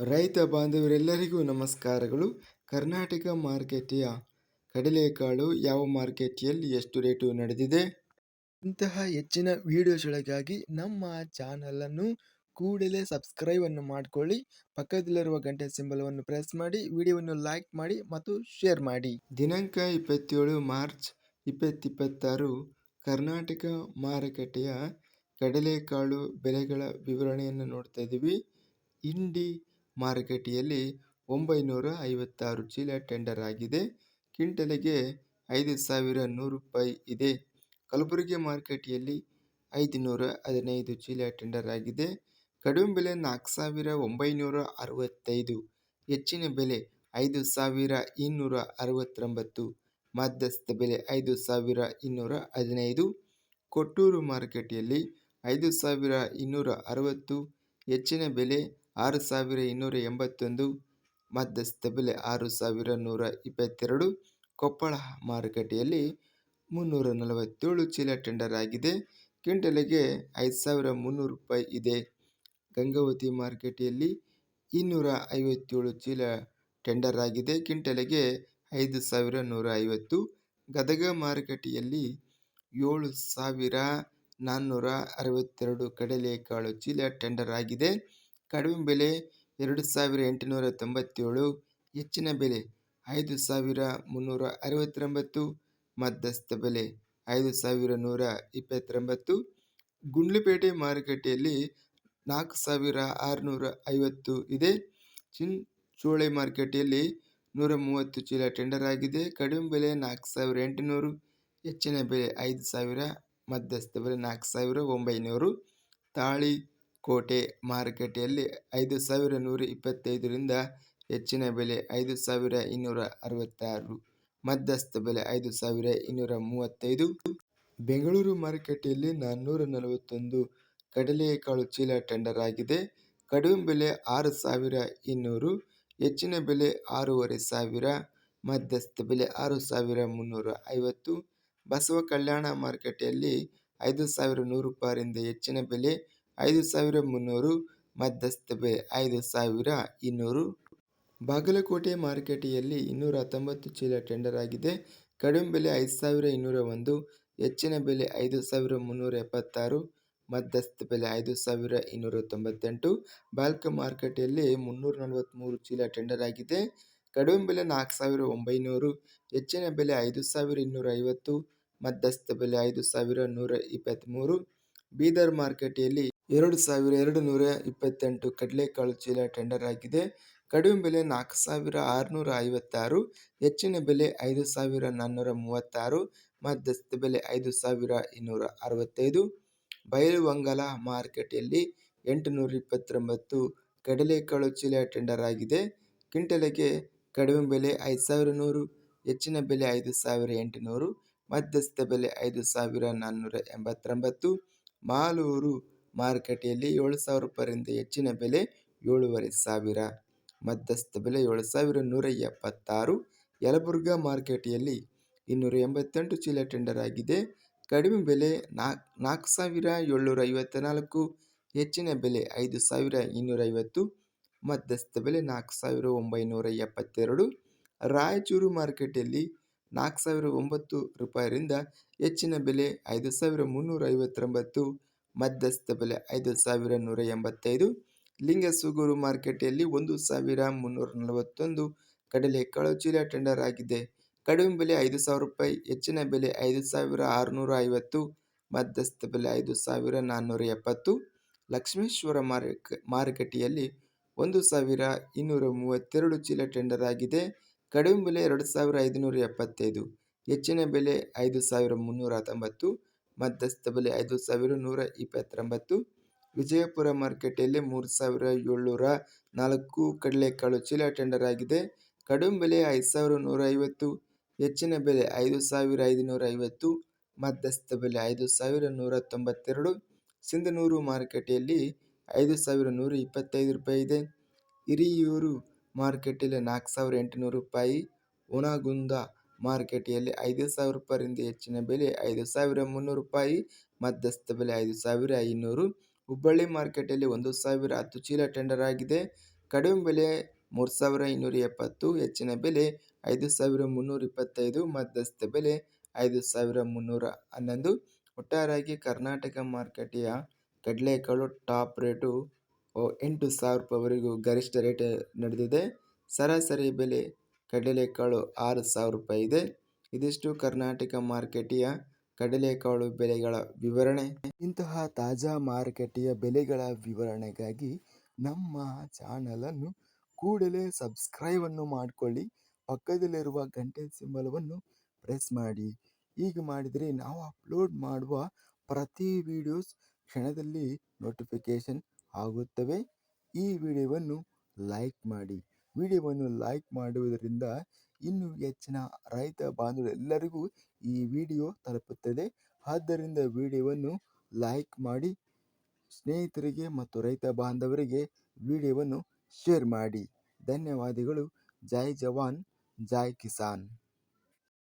ರೈತ ಬಾಂಧವರೆಲ್ಲರಿಗೂ ನಮಸ್ಕಾರಗಳು. ಕರ್ನಾಟಕ ಮಾರುಕಟ್ಟೆಯ ಕಡಲೆಕಾಳು ಯಾವ ಮಾರುಕಟ್ಟೆಯಲ್ಲಿ ಎಷ್ಟು ರೇಟು ನಡೆದಿದೆ? ಇಂತಹ ಹೆಚ್ಚಿನ ವಿಡಿಯೋಸ್ಗಳಿಗಾಗಿ ನಮ್ಮ ಚಾನಲನ್ನು ಕೂಡಲೇ ಸಬ್ಸ್ಕ್ರೈಬ್ ಅನ್ನು ಮಾಡಿಕೊಳ್ಳಿ. ಪಕ್ಕದಲ್ಲಿರುವ ಗಂಟೆ ಸಿಂಬಲವನ್ನು ಪ್ರೆಸ್ ಮಾಡಿ, ವಿಡಿಯೋವನ್ನು ಲೈಕ್ ಮಾಡಿ ಮತ್ತು ಶೇರ್ ಮಾಡಿ. ದಿನಾಂಕ 27 ಮಾರ್ಚ್ 2026 ಕರ್ನಾಟಕ ಮಾರುಕಟ್ಟೆಯ ಕಡಲೆಕಾಳು ಬೆಲೆಗಳ ವಿವರಣೆಯನ್ನು ನೋಡ್ತಾ ಇದ್ದೀವಿ. ಇಂಡಿ ಮಾರುಕಟ್ಟೆಯಲ್ಲಿ 956 ಚೀಲ ಟೆಂಡರ್ ಆಗಿದೆ. ಕ್ವಿಂಟಲಿಗೆ 5,100 ರೂಪಾಯಿ ಇದೆ. ಕಲಬುರಗಿ ಮಾರುಕಟ್ಟೆಯಲ್ಲಿ 515 ಚೀಲ ಟೆಂಡರ್ ಆಗಿದೆ. ಕಡಿಮೆ ಬೆಲೆ 4,965, ಹೆಚ್ಚಿನ ಬೆಲೆ 5,269, ಮಧ್ಯಸ್ಥ ಬೆಲೆ 5,215. ಕೊಟ್ಟೂರು ಮಾರುಕಟ್ಟೆಯಲ್ಲಿ 5,260, ಹೆಚ್ಚಿನ ಬೆಲೆ 6,281, ಮಧ್ಯಸ್ಥ ಬೆಲೆ 6,122. ಕೊಪ್ಪಳ ಮಾರುಕಟ್ಟೆಯಲ್ಲಿ 347 ಚೀಲ ಟೆಂಡರ್ ಆಗಿದೆ. ಕ್ವಿಂಟಲಿಗೆ 5,300 ರೂಪಾಯಿ ಇದೆ. ಗಂಗಾವತಿ ಮಾರುಕಟ್ಟೆಯಲ್ಲಿ 257 ಚೀಲ ಟೆಂಡರ್ ಆಗಿದೆ. ಕ್ವಿಂಟಲಿಗೆ 5,150. ಗದಗ ಮಾರುಕಟ್ಟೆಯಲ್ಲಿ 7,462 ಕಡಲೆಕಾಳು ಚೀಲ ಟೆಂಡರ್ ಆಗಿದೆ. ಕಡಿಮೆ ಬೆಲೆ 2,897, ಹೆಚ್ಚಿನ ಬೆಲೆ 5,369, ಮಧ್ಯಸ್ಥ ಬೆಲೆ 5,129. ಗುಂಡ್ಲುಪೇಟೆ ಮಾರುಕಟ್ಟೆಯಲ್ಲಿ 4,650 ಇದೆ. ಚಿಂಚೋಳಿ ಮಾರುಕಟ್ಟೆಯಲ್ಲಿ 130 ಚೀಲ ಟೆಂಡರ್ ಆಗಿದೆ. ಕಡಿಮೆ ಬೆಲೆ 4,800, ಹೆಚ್ಚಿನ ಬೆಲೆ 5,000, ಮಧ್ಯಸ್ಥ ಬೆಲೆ 4,900. ತಾಳಿಕೋಟೆ ಮಾರುಕಟ್ಟೆಯಲ್ಲಿ 5,125ರಿಂದ ಹೆಚ್ಚಿನ ಬೆಲೆ 5,266, ಮಧ್ಯಸ್ಥ ಬೆಲೆ 5,235. ಬೆಂಗಳೂರು ಮಾರುಕಟ್ಟೆಯಲ್ಲಿ 441 ಕಡಲೆಕಾಳು ಚೀಲ ಟೆಂಡರ್ ಆಗಿದೆ. ಕಡಿಮೆ ಬೆಲೆ 6,200, ಹೆಚ್ಚಿನ ಬೆಲೆ 6,500, ಮಧ್ಯಸ್ಥ ಬೆಲೆ 6,350. ಬಸವ ಕಲ್ಯಾಣ ಮಾರುಕಟ್ಟೆಯಲ್ಲಿ 5,100 ರೂಪಾಯಿಯಿಂದ ಹೆಚ್ಚಿನ ಬೆಲೆ 5,300, ಮಧ್ಯಸ್ಥ ಬೆಲೆ 5,200. ಬಾಗಲಕೋಟೆ ಮಾರುಕಟ್ಟೆಯಲ್ಲಿ 219 ಚೀಲ ಟೆಂಡರ್ ಆಗಿದೆ. ಕಡಿಮೆ ಬೆಲೆ 5,201, ಹೆಚ್ಚಿನ ಬೆಲೆ 5,376, ಮಧ್ಯಸ್ಥ ಬೆಲೆ 5,298. ಬಾಲ್ಕ ಮಾರುಕಟ್ಟೆಯಲ್ಲಿ 343 ಚೀಲ ಟೆಂಡರ್ ಆಗಿದೆ. ಕಡಿಮೆ ಬೆಲೆ 4,900, ಹೆಚ್ಚಿನ ಬೆಲೆ 5,250, ಮಧ್ಯಸ್ಥ ಬೆಲೆ 5,123. ಬೀದರ್ ಮಾರುಕಟ್ಟೆಯಲ್ಲಿ 2,228 ಕಡಲೆಕಾಳು ಚೀಲ ಟೆಂಡರ್ ಆಗಿದೆ. ಕಡಿಮೆ ಬೆಲೆ 4,656, ಹೆಚ್ಚಿನ ಬೆಲೆ 5,436, ಮಧ್ಯಸ್ಥ ಬೆಲೆ 5,265. ಬೈಲಹೊಂಗಲ ಮಾರುಕಟ್ಟೆಯಲ್ಲಿ 829 ಕಡಲೆಕಾಳು ಚೀಲ ಟೆಂಡರ್ ಆಗಿದೆ. ಕ್ವಿಂಟಲಿಗೆ ಕಡಿಮೆ ಬೆಲೆ 5,100, ಹೆಚ್ಚಿನ ಬೆಲೆ 5,800, ಮಧ್ಯಸ್ಥ ಬೆಲೆ 5,489. ಮಾಲೂರು ಮಾರುಕಟ್ಟೆಯಲ್ಲಿ 7,000 ರೂಪಾಯಿಯಿಂದ ಹೆಚ್ಚಿನ ಬೆಲೆ 7,500, ಮಧ್ಯಸ್ಥ ಬೆಲೆ 7,176. ಯಲಬುರ್ಗಾ ಮಾರುಕಟ್ಟೆಯಲ್ಲಿ 288 ಚೀಲ ಟೆಂಡರ್ ಆಗಿದೆ. ಕಡಿಮೆ ಬೆಲೆ 4,754, ಹೆಚ್ಚಿನ ಬೆಲೆ 5,250, ಮಧ್ಯಸ್ಥ ಬೆಲೆ 4,972. ರಾಯಚೂರು ಮಾರುಕಟ್ಟೆಯಲ್ಲಿ 4,009 ರೂಪಾಯಿರಿಂದ ಹೆಚ್ಚಿನ ಬೆಲೆ 5,359, ಮಧ್ಯಸ್ಥ ಬೆಲೆ 5,185. ಲಿಂಗಸೂಗೂರು ಮಾರುಕಟ್ಟೆಯಲ್ಲಿ 1,341 ಕಡಲೆಕಾಳು ಚೀಲ ಟೆಂಡರ್ ಆಗಿದೆ. ಕಡಿಮೆ ಬೆಲೆ 5,000 ರೂಪಾಯಿ, ಹೆಚ್ಚಿನ ಬೆಲೆ 5,650, ಮಧ್ಯಸ್ಥ ಬೆಲೆ 5,470. ಲಕ್ಷ್ಮೇಶ್ವರ ಮಾರುಕಟ್ಟೆಯಲ್ಲಿ 1,232 ಚೀಲ ಟೆಂಡರ್ ಆಗಿದೆ. ಕಡಿಮೆ ಬೆಲೆ 2,575, ಹೆಚ್ಚಿನ ಬೆಲೆ 5,319, ಮಧ್ಯಸ್ಥ ಬೆಲೆ 5,129. ವಿಜಯಪುರ ಮಾರುಕಟ್ಟೆಯಲ್ಲಿ 3,704 ಕಡಲೆಕಾಳು ಚೀಲ ಟೆಂಡರ್ ಆಗಿದೆ. ಕಡಿಮೆ ಬೆಲೆ 5,150, ಹೆಚ್ಚಿನ ಬೆಲೆ 5,550, ಮಧ್ಯಸ್ಥ ಬೆಲೆ 5,192. ಸಿಂಧನೂರು ಮಾರುಕಟ್ಟೆಯಲ್ಲಿ 5,125 ರೂಪಾಯಿ ಇದೆ. ಹಿರಿಯೂರು ಮಾರುಕಟ್ಟೆಯಲ್ಲಿ 4,800 ರೂಪಾಯಿ. ಹುನಗುಂದ ಮಾರುಕಟ್ಟೆಯಲ್ಲಿ 5,000 ರೂಪಾಯಿಯಿಂದ ಹೆಚ್ಚಿನ ಬೆಲೆ 5,300 ರೂಪಾಯಿ, ಮಧ್ಯಸ್ಥ ಬೆಲೆ 5,500. ಹುಬ್ಬಳ್ಳಿ ಮಾರುಕಟ್ಟೆಯಲ್ಲಿ 1,010 ಚೀಲ ಟೆಂಡರ್ ಆಗಿದೆ. ಕಡಿಮೆ ಬೆಲೆ 3,270, ಹೆಚ್ಚಿನ ಬೆಲೆ 5,325, ಮಧ್ಯಸ್ಥ ಬೆಲೆ 5,311. ಒಟ್ಟಾರೆಯಾಗಿ ಕರ್ನಾಟಕ ಮಾರುಕಟ್ಟೆಯ ಕಡಲೆಕಾಳು ಟಾಪ್ ರೇಟು 8,000 ರೂಪಾಯಿವರೆಗೂ ಗರಿಷ್ಠ ರೇಟ್ ನಡೆದಿದೆ. ಸರಾಸರಿ ಬೆಲೆ ಕಡಲೆಕಾಳು 6,000 ರೂಪಾಯಿ ಇದೆ. ಇದಿಷ್ಟು ಕರ್ನಾಟಕ ಮಾರುಕಟ್ಟೆಯ ಕಡಲೆಕಾಳು ಬೆಲೆಗಳ ವಿವರಣೆ. ಇಂತಹ ತಾಜಾ ಮಾರುಕಟ್ಟೆಯ ಬೆಲೆಗಳ ವಿವರಣೆಗಾಗಿ ನಮ್ಮ ಚಾನಲನ್ನು ಕೂಡಲೇ ಸಬ್ಸ್ಕ್ರೈಬನ್ನು ಮಾಡಿಕೊಳ್ಳಿ. ಪಕ್ಕದಲ್ಲಿರುವ ಗಂಟೆ ಸಿಂಬಲವನ್ನು ಪ್ರೆಸ್ ಮಾಡಿ. ಹೀಗೆ ಮಾಡಿದರೆ ನಾವು ಅಪ್ಲೋಡ್ ಮಾಡುವ ಪ್ರತಿ ವಿಡಿಯೋಸ್ ಕ್ಷಣದಲ್ಲಿ ನೋಟಿಫಿಕೇಷನ್ ಆಗುತ್ತವೆ. ಈ ವಿಡಿಯೋವನ್ನು ಲೈಕ್ ಮಾಡಿ. ವಿಡಿಯೋವನ್ನು ಲೈಕ್ ಮಾಡುವುದರಿಂದ ಇನ್ನೂ ಹೆಚ್ಚಿನ ರೈತ ಬಾಂಧವರೆಲ್ಲರಿಗೂ ಈ ವಿಡಿಯೋ ತಲುಪುತ್ತದೆ. ಆದ್ದರಿಂದ ವಿಡಿಯೋವನ್ನು ಲೈಕ್ ಮಾಡಿ, ಸ್ನೇಹಿತರಿಗೆ ಮತ್ತು ರೈತ ಬಾಂಧವರಿಗೆ ವಿಡಿಯೋವನ್ನು ಶೇರ್ ಮಾಡಿ. ಧನ್ಯವಾದಗಳು. ಜೈ ಜವಾನ್, ಜೈ ಕಿಸಾನ್.